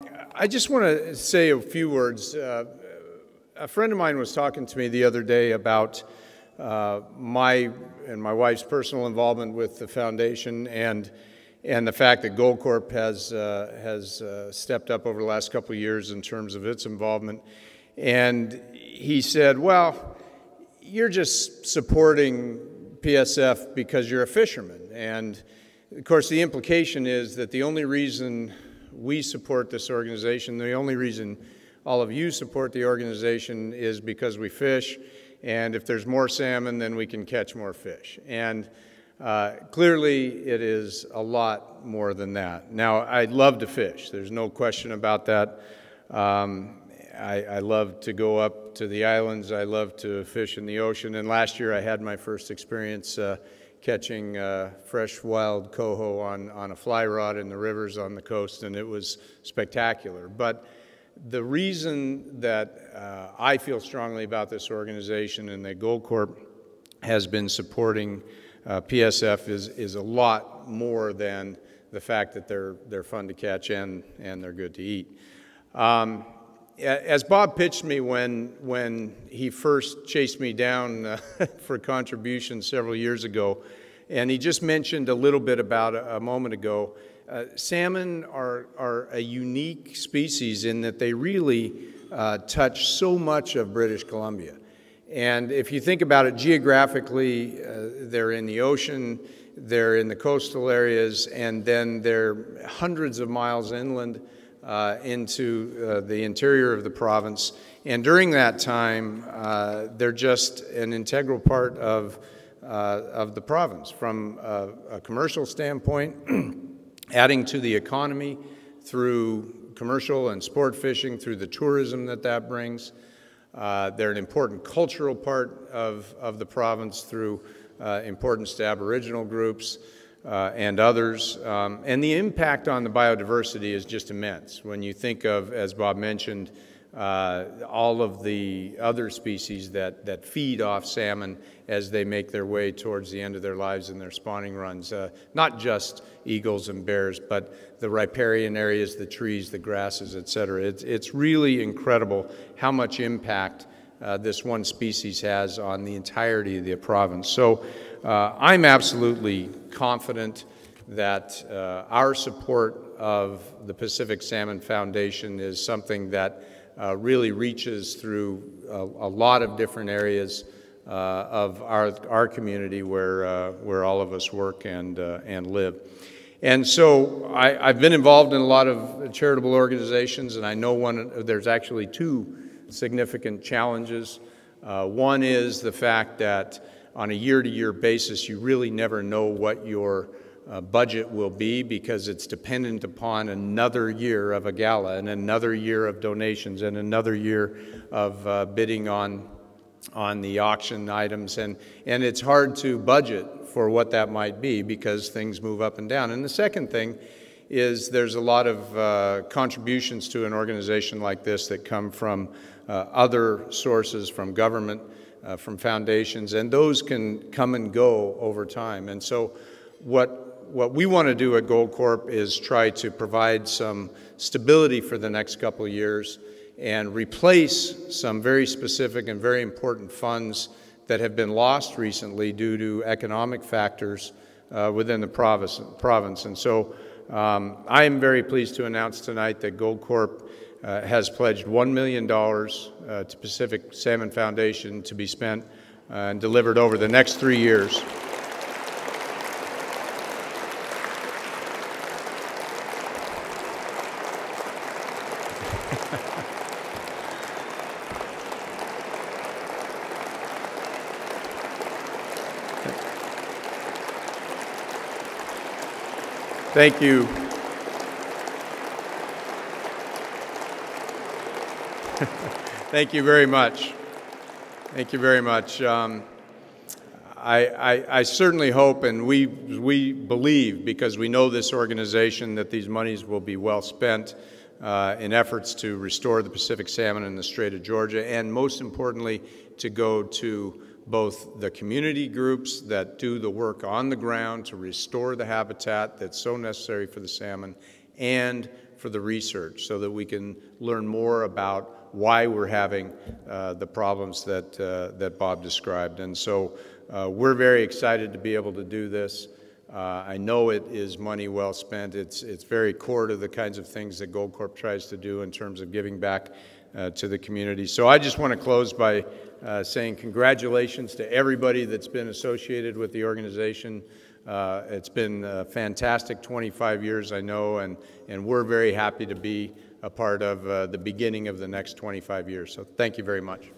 I just want to say a few words. A friend of mine was talking to me the other day about my and my wife's personal involvement with the foundation and the fact that Goldcorp has stepped up over the last couple of years in terms of its involvement. And he said, well, you're just supporting PSF because you're a fisherman. And of course, the implication is that the only reason we support this organization, the only reason all of you support the organization is because we fish, and if there's more salmon, then we can catch more fish. And clearly, it is a lot more than that. Now, I love to fish. There's no question about that. I love to go up to the islands. I love to fish in the ocean. And last year, I had my first experience catching fresh wild coho on a fly rod in the rivers on the coast, and it was spectacular. But the reason that I feel strongly about this organization and that Goldcorp has been supporting PSF is a lot more than the fact that they're fun to catch and they're good to eat. As Bob pitched me when he first chased me down for contributions several years ago, and he just mentioned a little bit about a moment ago, salmon are a unique species in that they really touch so much of British Columbia. And if you think about it geographically, they're in the ocean, they're in the coastal areas, and then they're hundreds of miles inland into the interior of the province. And during that time, they're just an integral part of the province from a commercial standpoint, adding to the economy through commercial and sport fishing, through the tourism that brings. They're an important cultural part of the province through importance to Aboriginal groups and others. And the impact on the biodiversity is just immense. When you think of, as Bob mentioned, all of the other species that feed off salmon as they make their way towards the end of their lives in their spawning runs, not just eagles and bears, but the riparian areas, the trees, the grasses, et cetera. It's really incredible how much impact this one species has on the entirety of the province. So I'm absolutely confident that our support of the Pacific Salmon Foundation is something that really reaches through a lot of different areas of our community where all of us work and live. And so I've been involved in a lot of charitable organizations, and I know there's actually two significant challenges. One is the fact that on a year-to-year basis, you really never know what your budget will be because it's dependent upon another year of a gala and another year of donations and another year of bidding on the auction items. And it's hard to budget for what that might be because things move up and down. And the second thing is there's a lot of contributions to an organization like this that come from other sources, from government, from foundations, and those can come and go over time. And so what we want to do at Goldcorp is try to provide some stability for the next couple of years and replace some very specific and very important funds that have been lost recently due to economic factors within the province. And so I am very pleased to announce tonight that Goldcorp has pledged $1 million to Pacific Salmon Foundation to be spent and delivered over the next 3 years. Thank you. Thank you very much. Thank you very much. I certainly hope, and we believe, because we know this organization, that these monies will be well spent in efforts to restore the Pacific salmon in the Strait of Georgia, and most importantly, to go to both the community groups that do the work on the ground to restore the habitat that's so necessary for the salmon, and for the research so that we can learn more about why we're having the problems that Bob described. And so we're very excited to be able to do this. I know it is money well spent. It's very core to the kinds of things that Goldcorp tries to do in terms of giving back to the community. So I just want to close by saying congratulations to everybody that's been associated with the organization. It's been a fantastic 25 years, I know, and we're very happy to be a part of the beginning of the next 25 years. So thank you very much.